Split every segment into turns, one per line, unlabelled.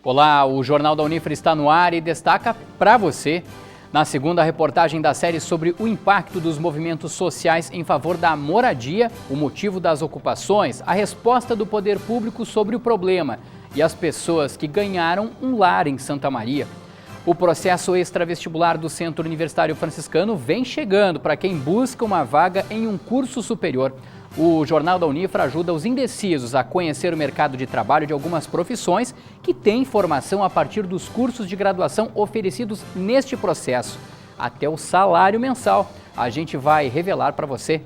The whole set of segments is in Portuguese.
Olá, o Jornal da Unifra está no ar e destaca para você, na segunda reportagem da série sobre o impacto dos movimentos sociais em favor da moradia, o motivo das ocupações, a resposta do poder público sobre o problema e as pessoas que ganharam um lar em Santa Maria. O processo extravestibular do Centro Universitário Franciscano vem chegando para quem busca uma vaga em um curso superior. O Jornal da Unifra ajuda os indecisos a conhecer o mercado de trabalho de algumas profissões que têm formação a partir dos cursos de graduação oferecidos neste processo. Até o salário mensal a gente vai revelar para você.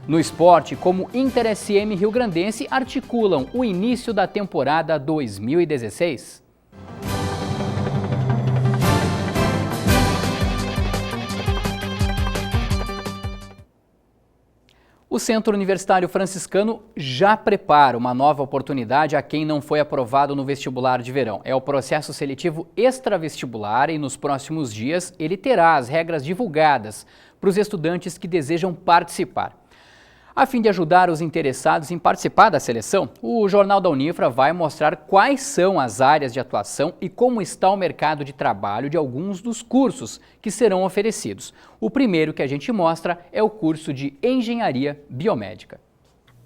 No esporte, como Inter SM Rio-Grandense articulam o início da temporada 2016. O Centro Universitário Franciscano já prepara uma nova oportunidade a quem não foi aprovado no vestibular de verão. É o processo seletivo extravestibular e nos próximos dias ele terá as regras divulgadas para os estudantes que desejam participar. A fim de ajudar os interessados em participar da seleção, o Jornal da Unifra vai mostrar quais são as áreas de atuação e como está o mercado de trabalho de alguns dos cursos que serão oferecidos. O primeiro que a gente mostra é o curso de Engenharia Biomédica.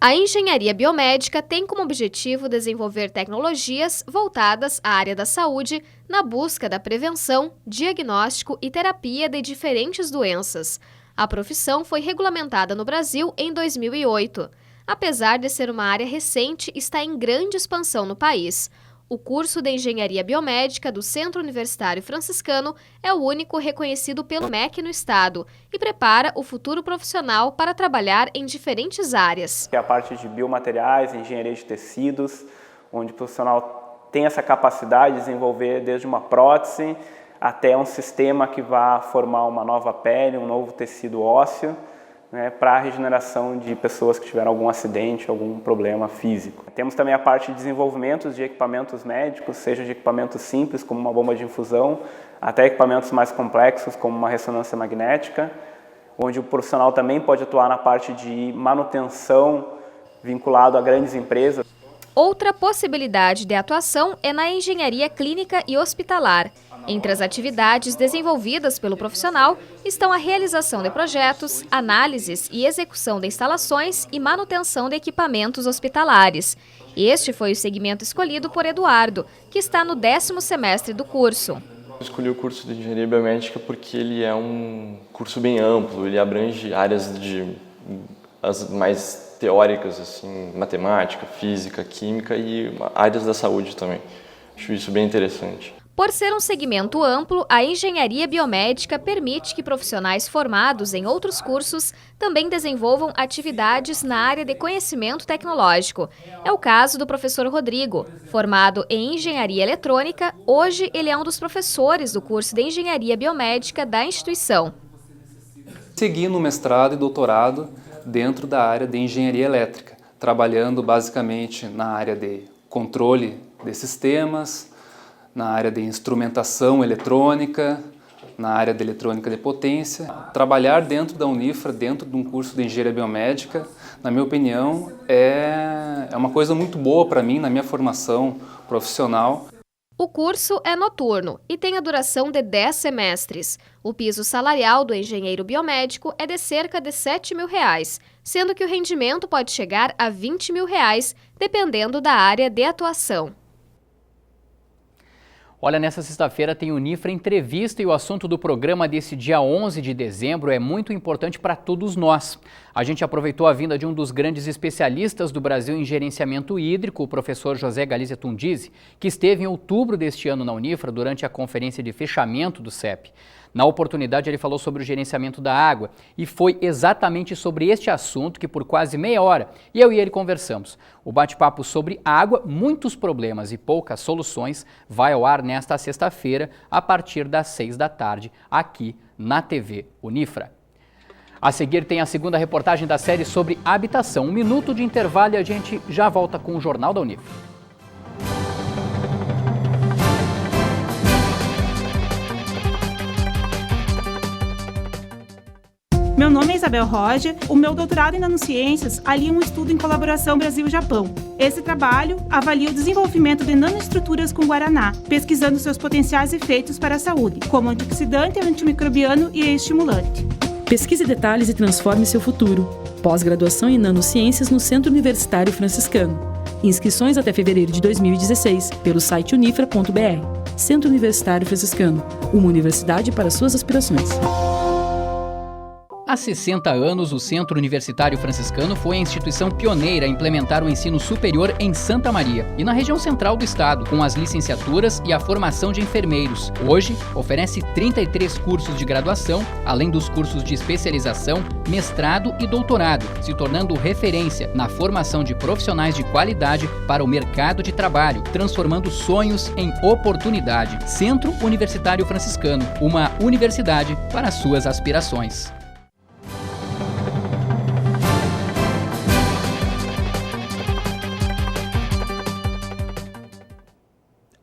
A Engenharia Biomédica tem como objetivo desenvolver tecnologias voltadas à área da saúde na busca da prevenção, diagnóstico e terapia de diferentes doenças. A profissão foi regulamentada no Brasil em 2008. Apesar de ser uma área recente, está em grande expansão no país. O curso de Engenharia Biomédica do Centro Universitário Franciscano é o único reconhecido pelo MEC no estado e prepara o futuro profissional para trabalhar em diferentes áreas.
É a parte de biomateriais, engenharia de tecidos, onde o profissional tem essa capacidade de desenvolver desde uma prótese até um sistema que vá formar uma nova pele, um novo tecido ósseo, né, para a regeneração de pessoas que tiveram algum acidente, algum problema físico. Temos também a parte de desenvolvimento de equipamentos médicos, seja de equipamentos simples, como uma bomba de infusão, até equipamentos mais complexos, como uma ressonância magnética, onde o profissional também pode atuar na parte de manutenção vinculado a grandes empresas.
Outra possibilidade de atuação é na engenharia clínica e hospitalar. Entre as atividades desenvolvidas pelo profissional estão a realização de projetos, análises e execução de instalações e manutenção de equipamentos hospitalares. Este foi o segmento escolhido por Eduardo, que está no 10º semestre do curso.
Eu escolhi o curso de Engenharia Biomédica porque ele é um curso bem amplo, ele abrange áreas as mais teóricas, assim, matemática, física, química e áreas da saúde também. Acho isso bem interessante.
Por ser um segmento amplo, a engenharia biomédica permite que profissionais formados em outros cursos também desenvolvam atividades na área de conhecimento tecnológico. É o caso do professor Rodrigo. Formado em engenharia eletrônica, hoje ele é um dos professores do curso de engenharia biomédica da instituição.
Segui no mestrado e doutorado dentro da área de engenharia elétrica, trabalhando basicamente na área de controle de sistemas, na área de instrumentação eletrônica, na área de eletrônica de potência. Trabalhar dentro da Unifra, dentro de um curso de engenharia biomédica, na minha opinião, é uma coisa muito boa para mim, na minha formação profissional.
O curso é noturno e tem a duração de 10 semestres. O piso salarial do engenheiro biomédico é de cerca de R$ 7.000, sendo que o rendimento pode chegar a R$ 20.000, dependendo da área de atuação.
Olha, nessa sexta-feira tem Unifra Entrevista e o assunto do programa desse dia 11 de dezembro é muito importante para todos nós. A gente aproveitou a vinda de um dos grandes especialistas do Brasil em gerenciamento hídrico, o professor José Galizia Tundizi, que esteve em outubro deste ano na Unifra durante a conferência de fechamento do CEP. Na oportunidade, ele falou sobre o gerenciamento da água e foi exatamente sobre este assunto que por quase meia hora eu e ele conversamos. O bate-papo sobre água, muitos problemas e poucas soluções vai ao ar nesta sexta-feira a partir das 6 da tarde aqui na TV Unifra. A seguir tem a segunda reportagem da série sobre habitação. 1 minuto de intervalo e a gente já volta com o Jornal da Unifre.
Meu nome é Isabel Roger. O meu doutorado em nanociências alia um estudo em colaboração Brasil-Japão. Esse trabalho avalia o desenvolvimento de nanoestruturas com guaraná, pesquisando seus potenciais efeitos para a saúde, como antioxidante, antimicrobiano e estimulante.
Pesquise detalhes e transforme seu futuro. Pós-graduação em nanociências no Centro Universitário Franciscano. Inscrições até fevereiro de 2016, pelo site unifra.br. Centro Universitário Franciscano, uma universidade para suas aspirações.
Há 60 anos, o Centro Universitário Franciscano foi a instituição pioneira a implementar o ensino superior em Santa Maria e na região central do estado, com as licenciaturas e a formação de enfermeiros. Hoje, oferece 33 cursos de graduação, além dos cursos de especialização, mestrado e doutorado, se tornando referência na formação de profissionais de qualidade para o mercado de trabalho, transformando sonhos em oportunidade. Centro Universitário Franciscano, uma universidade para suas aspirações.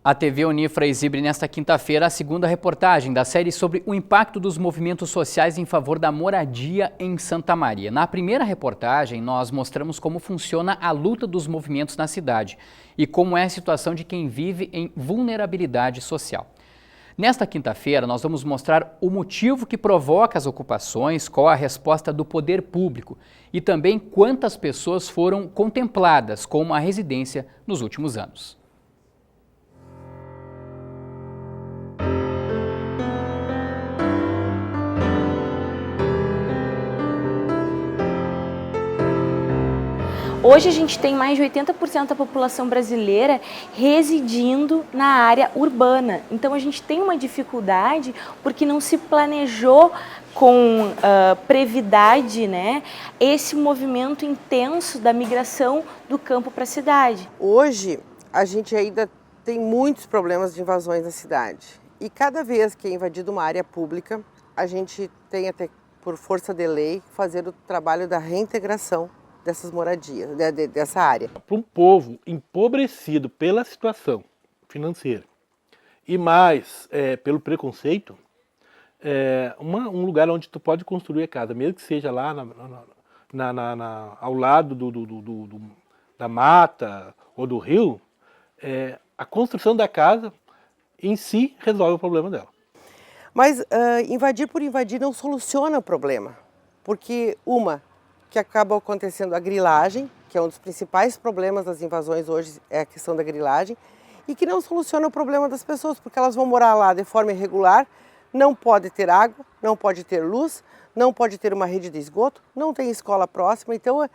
A TV Unifra exibe nesta quinta-feira a segunda reportagem da série sobre o impacto dos movimentos sociais em favor da moradia em Santa Maria. Na primeira reportagem, nós mostramos como funciona a luta dos movimentos na cidade e como é a situação de quem vive em vulnerabilidade social. Nesta quinta-feira, nós vamos mostrar o motivo que provoca as ocupações, qual a resposta do poder público e também quantas pessoas foram contempladas com uma residência nos últimos anos.
Hoje a gente tem mais de 80% da população brasileira residindo na área urbana. Então a gente tem uma dificuldade porque não se planejou com brevidade, né, esse movimento intenso da migração do campo para a cidade.
Hoje a gente ainda tem muitos problemas de invasões na cidade. E cada vez que é invadida uma área pública, a gente tem até, por força de lei, fazer o trabalho da reintegração dessas moradias, dessa área.
Para um povo empobrecido pela situação financeira e mais pelo preconceito, um lugar onde tu pode construir a casa, mesmo que seja lá ao lado da mata ou do rio, a construção da casa em si resolve o problema dela.
Mas invadir por invadir não soluciona o problema, porque que acaba acontecendo a grilagem, que é um dos principais problemas das invasões hoje, é a questão da grilagem, e que não soluciona o problema das pessoas, porque elas vão morar lá de forma irregular, não pode ter água, não pode ter luz, não pode ter uma rede de esgoto, não tem escola próxima, então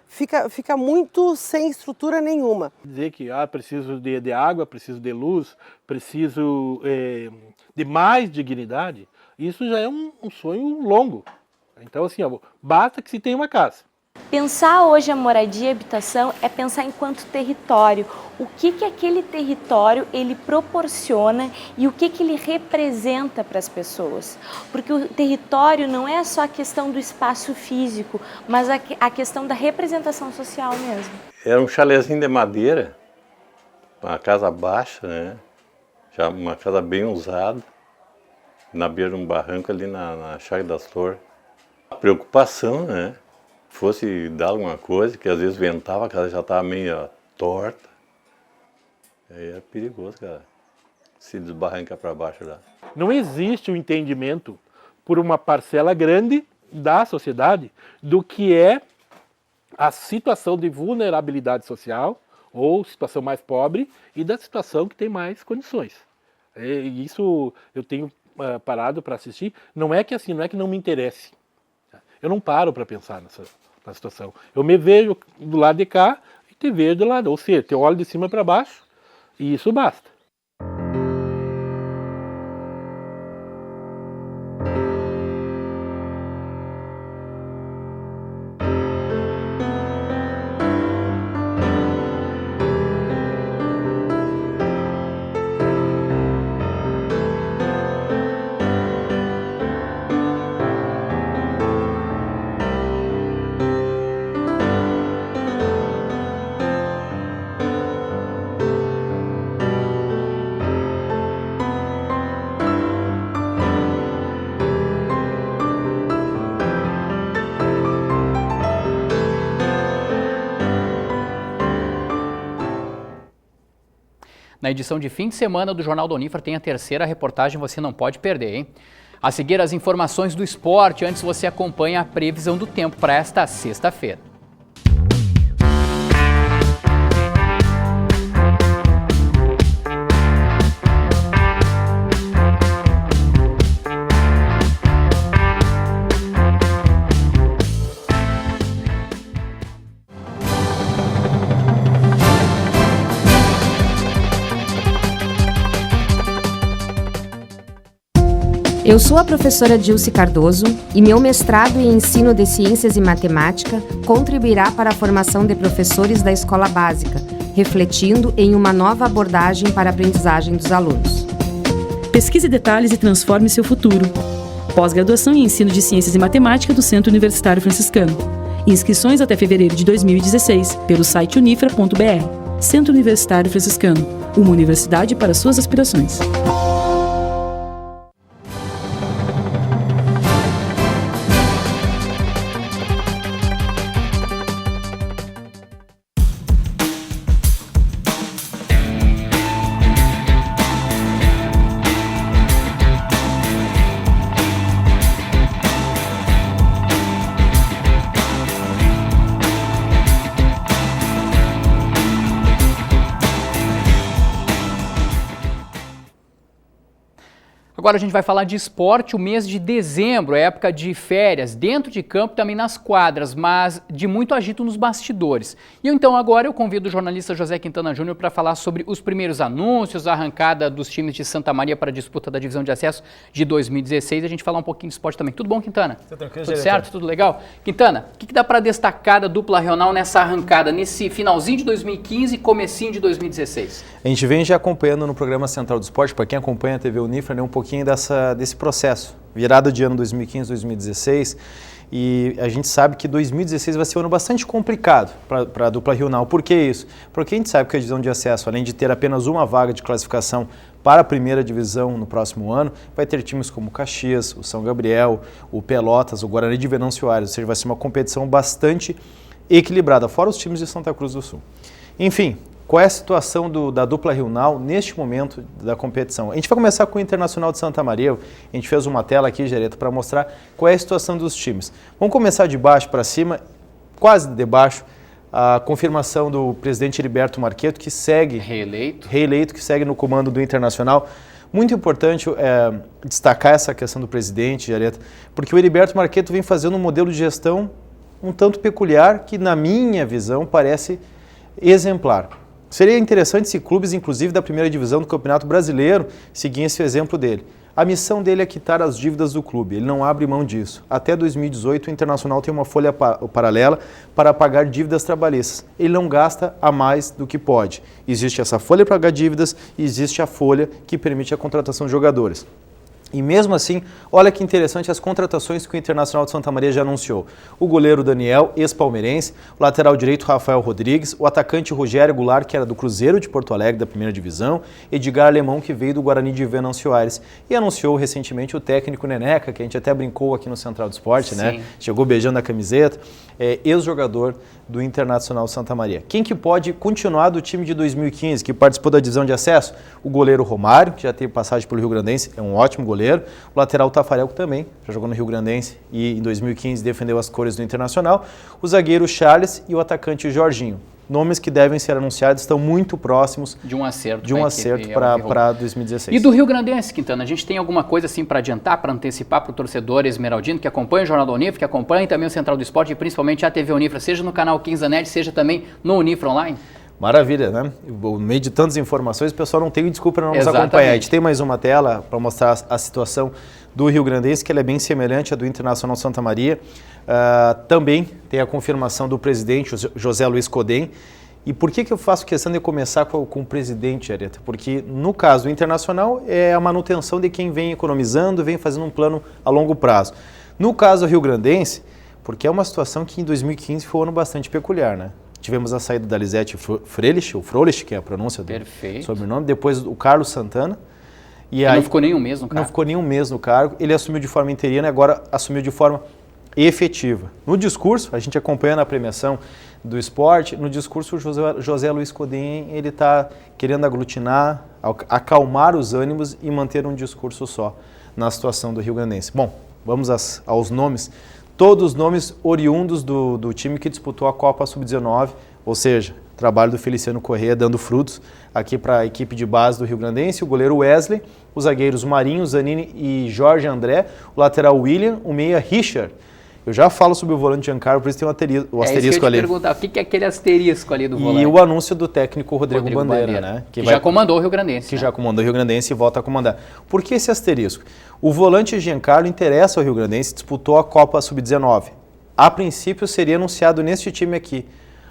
fica muito sem estrutura nenhuma.
Dizer que preciso de água, preciso de luz, preciso de mais dignidade, isso já é um sonho longo. Então, assim, basta que se tenha uma casa.
Pensar hoje a moradia e a habitação é pensar enquanto território. O que aquele território ele proporciona e o que ele representa para as pessoas. Porque o território não é só a questão do espaço físico, mas a questão da representação social mesmo.
Era um chalezinho de madeira, uma casa baixa, né? Já uma casa bem usada, na beira de um barranco ali na Chaga das Flores. A preocupação, né? Fosse dar alguma coisa, que às vezes ventava, a casa já estava meio torta. Aí era perigoso, cara, se desbarrancar para baixo lá.
Não existe um entendimento por uma parcela grande da sociedade do que é a situação de vulnerabilidade social ou situação mais pobre e da situação que tem mais condições. E isso eu tenho parado para assistir. Não é que não me interesse. Eu não paro para pensar na situação. Eu me vejo do lado de cá e te vejo do lado. Ou seja, eu olho de cima para baixo e isso basta.
Na edição de fim de semana do Jornal da Unifra tem a terceira reportagem, você não pode perder, hein? A seguir, as informações do esporte. Antes, você acompanha a previsão do tempo para esta sexta-feira.
Eu sou a professora Dilce Cardoso e meu mestrado em Ensino de Ciências e Matemática contribuirá para a formação de professores da escola básica, refletindo em uma nova abordagem para a aprendizagem dos alunos.
Pesquise detalhes e transforme seu futuro. Pós-graduação em Ensino de Ciências e Matemática do Centro Universitário Franciscano. Inscrições até fevereiro de 2016 pelo site unifra.br. Centro Universitário Franciscano, uma universidade para suas aspirações.
Agora a gente vai falar de esporte. O mês de dezembro é época de férias, dentro de campo e também nas quadras, mas de muito agito nos bastidores. E então agora eu convido o jornalista José Quintana Júnior para falar sobre os primeiros anúncios, a arrancada dos times de Santa Maria para a disputa da divisão de acesso de 2016 e a gente falar um pouquinho de esporte também. Tudo bom, Quintana? Tudo certo? Tudo legal? Quintana, o que dá para destacar da dupla regional nessa arrancada, nesse finalzinho de 2015 e comecinho de 2016?
A gente vem já acompanhando no programa Central do Esporte, para quem acompanha a TV Unifra, né, um pouquinho desse processo, virada de ano 2015, 2016, e a gente sabe que 2016 vai ser um ano bastante complicado para a dupla regional. Por que isso? Porque a gente sabe que a divisão de acesso, além de ter apenas uma vaga de classificação para a primeira divisão no próximo ano, vai ter times como o Caxias, o São Gabriel, o Pelotas, o Guarani de Venâncio Aires, ou seja, vai ser uma competição bastante equilibrada, fora os times de Santa Cruz do Sul. Enfim, qual é a situação da dupla regional neste momento da competição? A gente vai começar com o Internacional de Santa Maria. A gente fez uma tela aqui, Gereta, para mostrar qual é a situação dos times. Vamos começar de baixo para cima, quase de baixo, a confirmação do presidente Heriberto Marqueto, que segue reeleito, que segue no comando do Internacional. Muito importante destacar essa questão do presidente, Gereta, porque o Heriberto Marqueto vem fazendo um modelo de gestão um tanto peculiar, que na minha visão parece exemplar. Seria interessante se clubes, inclusive da primeira divisão do Campeonato Brasileiro, seguissem esse exemplo dele. A missão dele é quitar as dívidas do clube, ele não abre mão disso. Até 2018, o Internacional tem uma folha paralela para pagar dívidas trabalhistas. Ele não gasta a mais do que pode. Existe essa folha para pagar dívidas e existe a folha que permite a contratação de jogadores. E mesmo assim, olha que interessante as contratações que o Internacional de Santa Maria já anunciou. O goleiro Daniel, ex-palmeirense, o lateral direito Rafael Rodrigues, o atacante Rogério Goulart, que era do Cruzeiro de Porto Alegre, da primeira divisão, Edgar Alemão, que veio do Guarani de Venâncio Aires. E anunciou recentemente o técnico Neneca, que a gente até brincou aqui no Central do Esporte, né? Chegou beijando a camiseta, ex-jogador do Internacional de Santa Maria. Quem que pode continuar do time de 2015, que participou da divisão de acesso? O goleiro Romário, que já teve passagem pelo Rio Grandense, é um ótimo goleiro. O lateral Tafarel, que também já jogou no Rio Grandense e em 2015 defendeu as cores do Internacional. O zagueiro Charles e o atacante Jorginho. Nomes que devem ser anunciados, estão muito próximos
de um acerto
para 2016.
E do Rio Grandense, Quintana, a gente tem alguma coisa assim para adiantar, para antecipar para o torcedor esmeraldino que acompanha o Jornal da Unifra, que acompanha também o Central do Esporte e principalmente a TV Unifra, seja no canal 15 da NET, seja também no Unifra Online?
Maravilha, né? No meio de tantas informações, o pessoal não tem desculpa para não nos acompanhar. A gente tem mais uma tela para mostrar a situação do Rio Grandense, que ela é bem semelhante à do Internacional Santa Maria. Também tem a confirmação do presidente José Luiz Codem. E por que eu faço questão de começar com o presidente, Areta? Porque no caso do Internacional é a manutenção de quem vem economizando, vem fazendo um plano a longo prazo. No caso do Rio Grandense, porque é uma situação que em 2015 foi um ano bastante peculiar, né? Tivemos a saída da Lisete Froelich, que é a pronúncia do sobrenome, depois o Carlos Santana. E aí,
não ficou nem um mês no cargo.
Não ficou nem um mês no cargo, ele assumiu de forma interina e agora assumiu de forma efetiva. No discurso, a gente acompanhando a premiação do esporte, no discurso o José Luiz Codem ele está querendo aglutinar, acalmar os ânimos e manter um discurso só na situação do rio-grandense. Bom, vamos aos nomes. Todos os nomes oriundos do time que disputou a Copa Sub-19, ou seja, trabalho do Feliciano Corrêa dando frutos aqui para a equipe de base do rio-grandense, o goleiro Wesley, os zagueiros Marinho, Zanini e Jorge André, o lateral William, o meia Richard. Eu já falo sobre o volante Giancarlo, por isso tem o asterisco ali.
Perguntar, o que é aquele asterisco ali do volante?
E o anúncio do técnico Rodrigo Bandeira, né?
Que já comandou o Rio-Grandense.
Que já comandou o Rio-Grandense e volta a comandar. Por que esse asterisco? O volante Giancarlo interessa ao Rio-Grandense, disputou a Copa Sub-19. A princípio seria anunciado neste time aqui.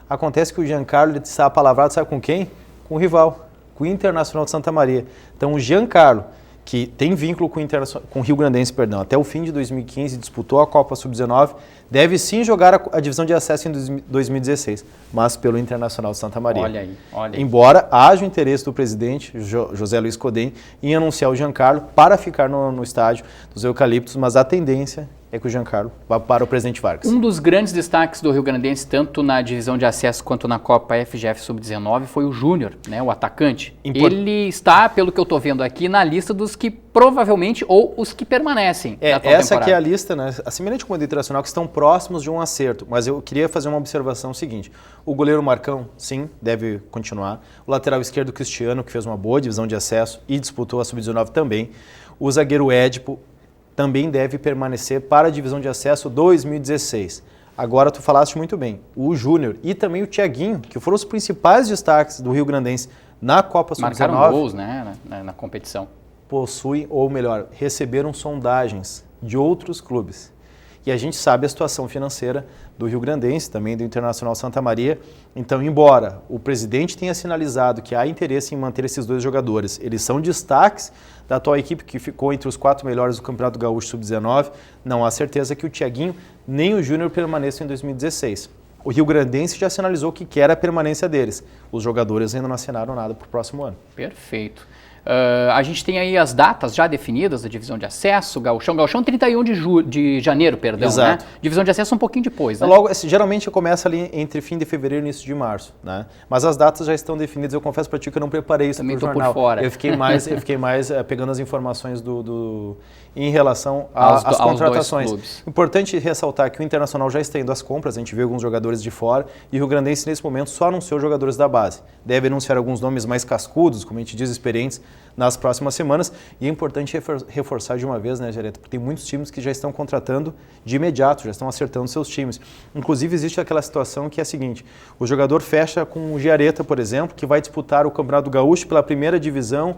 Acontece que o Giancarlo está apalavrado, sabe com quem? Com o rival, com o Internacional de Santa Maria. Então o Giancarlo, que tem vínculo com o Rio-Grandense, até o fim de 2015, disputou a Copa Sub-19, deve sim jogar a divisão de acesso em 2016, mas pelo Internacional de Santa Maria.
Olha aí.
Embora haja o interesse do presidente, José Luiz Codem, em anunciar o Giancarlo para ficar no estádio dos Eucaliptos, mas a tendência é que o Giancarlo vá para o Presidente Vargas.
Um dos grandes destaques do Rio-Grandense, tanto na divisão de acesso quanto na Copa FGF Sub-19, foi o Júnior, né, o atacante. Ele está, pelo que eu estou vendo aqui, na lista dos que provavelmente, ou os que permanecem na atual
essa
temporada.
Aqui é a lista, né, semelhante com o Internacional, que estão próximos de um acerto. Mas eu queria fazer uma observação seguinte. O goleiro Marcão, sim, deve continuar. O lateral esquerdo Cristiano, que fez uma boa divisão de acesso e disputou a Sub-19 também. O zagueiro Édipo também deve permanecer para a divisão de acesso 2016. Agora tu falaste muito bem, o Júnior e também o Thiaguinho, que foram os principais destaques do Rio-Grandense na Copa Sub-19.
Marcaram gols, né, na competição.
Possuem, ou melhor, receberam sondagens de outros clubes. E a gente sabe a situação financeira do Rio-Grandense, também do Internacional Santa Maria. Então, embora o presidente tenha sinalizado que há interesse em manter esses dois jogadores, eles são destaques da atual equipe que ficou entre os 4 melhores do Campeonato Gaúcho Sub-19, não há certeza que o Thiaguinho nem o Júnior permaneçam em 2016. O Rio-Grandense já sinalizou que quer a permanência deles. Os jogadores ainda não assinaram nada para o próximo ano.
Perfeito. A gente tem aí as datas já definidas da divisão de acesso, Gauchão 31 de janeiro, perdão,
exato,
né? Divisão de acesso um pouquinho depois, né?
Logo, geralmente começa ali entre fim de fevereiro e início de março, né? Mas as datas já estão definidas. Eu confesso para ti que eu não preparei isso para o jornal.
Por fora.
Eu fiquei mais pegando as informações em relação às contratações. Importante ressaltar que o Internacional já está indo às compras, a gente vê alguns jogadores de fora, e o Rio-Grandense nesse momento só anunciou jogadores da base. Deve anunciar alguns nomes mais cascudos, como a gente diz, experientes, nas próximas semanas, e é importante reforçar de uma vez, né, Gereta, porque tem muitos times que já estão contratando de imediato, já estão acertando seus times. Inclusive existe aquela situação que é a seguinte, o jogador fecha com o Giareta, por exemplo, que vai disputar o Campeonato Gaúcho pela primeira divisão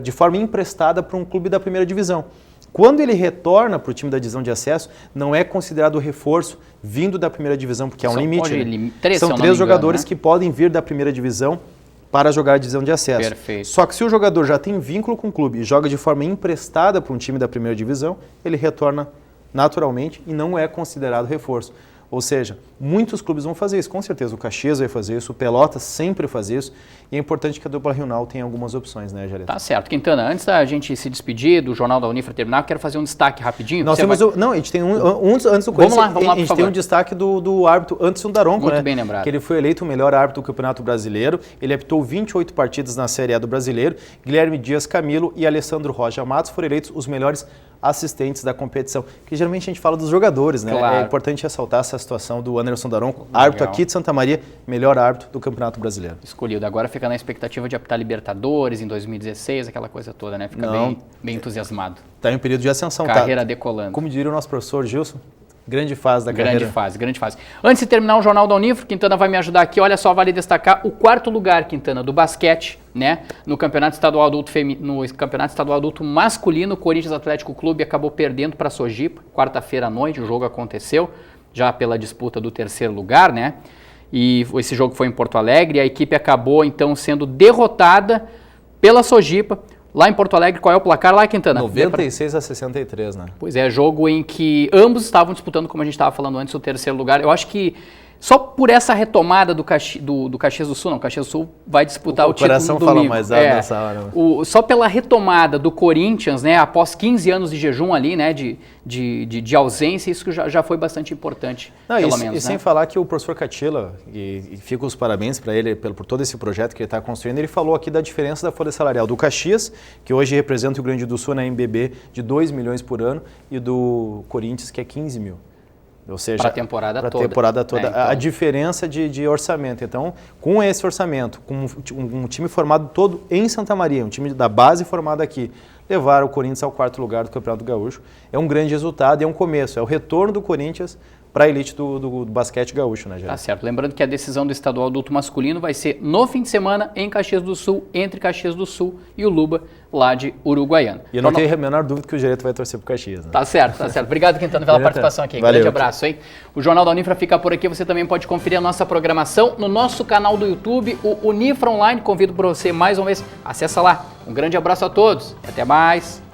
de forma emprestada para um clube da primeira divisão. Quando ele retorna para o time da divisão de acesso, não é considerado reforço vindo da primeira divisão, porque há um limite. Né? São 3 jogadores que podem vir da primeira divisão para jogar a divisão de acesso.
Perfeito.
Só que se o jogador já tem vínculo com o clube e joga de forma emprestada para um time da primeira divisão, ele retorna naturalmente e não é considerado reforço. Ou seja, muitos clubes vão fazer isso, com certeza o Caxias vai fazer isso, o Pelotas sempre faz isso, e é importante que a dupla Rio-Nau tenha algumas opções, né, Jareta?
Tá certo. Quintana, antes da gente se despedir do Jornal da Unifra terminar, eu quero fazer um destaque rapidinho.
Nós temos a gente tem antes do
Vamos lá,
a gente tem um destaque do árbitro Anderson Daronco,
muito
né?
bem lembrado.
Que ele foi eleito o melhor árbitro do Campeonato Brasileiro, ele apitou 28 partidas na Série A do Brasileiro, Guilherme Dias Camilo e Alessandro Rocha Matos foram eleitos os melhores assistentes da competição, que geralmente a gente fala dos jogadores, né?
Claro.
É importante ressaltar essa situação do Anderson Daronco, árbitro aqui de Santa Maria, melhor árbitro do Campeonato Brasileiro.
Escolhido. Agora fica na expectativa de apitar Libertadores em 2016, aquela coisa toda, né? Fica bem entusiasmado.
Está em um período de ascensão.
Carreira decolando.
Como diria o nosso professor Gilson, grande fase da carreira.
Grande fase. Antes de terminar o Jornal da Unifra, Quintana vai me ajudar aqui. Olha só, vale destacar o 4º lugar, Quintana, do basquete, né? No Campeonato Estadual Adulto masculino, o Corinthians Atlético Clube acabou perdendo para a Sojipa, quarta-feira à noite, o jogo aconteceu, já pela disputa do 3º lugar, né? E esse jogo foi em Porto Alegre, e a equipe acabou então sendo derrotada pela Sojipa. Lá em Porto Alegre, qual é o placar lá, Quintana?
96-63, né?
Pois é, jogo em que ambos estavam disputando, como a gente estava falando antes, o 3º lugar. Eu acho que Só por essa retomada do Caxias do Sul, não, o Caxias do Sul vai disputar o título
coração
domingo.
fala mais alto nessa hora.
Só pela retomada do Corinthians, né, após 15 anos de jejum ali, né, de ausência, isso já foi bastante importante, pelo menos.
E sem falar que o professor Catila, e fica os parabéns para ele por todo esse projeto que ele está construindo, ele falou aqui da diferença da folha salarial do Caxias, que hoje representa o Rio Grande do Sul na MBB de 2 milhões por ano, e do Corinthians, que é 15 mil. Ou seja, para a temporada toda. Né? Então, a diferença de orçamento. Então, com esse orçamento, com um time formado todo em Santa Maria, um time da base formado aqui, levar o Corinthians ao 4º lugar do Campeonato Gaúcho, é um grande resultado, é um começo, é o retorno do Corinthians para a elite do basquete gaúcho, né, Geraldo?
Tá certo. Lembrando que a decisão do estadual adulto masculino vai ser no fim de semana em Caxias do Sul, entre Caxias do Sul e o Luba, lá de Uruguaiana.
E eu não tenho a menor dúvida que o Direito vai torcer pro Caxias. Né?
Tá certo, tá certo. Obrigado, Quintana, pela participação aqui.
Valeu.
Grande abraço, hein? O Jornal da Unifra fica por aqui. Você também pode conferir a nossa programação no nosso canal do YouTube, o Unifra Online. Convido para você mais uma vez, acessa lá. Um grande abraço a todos e até mais.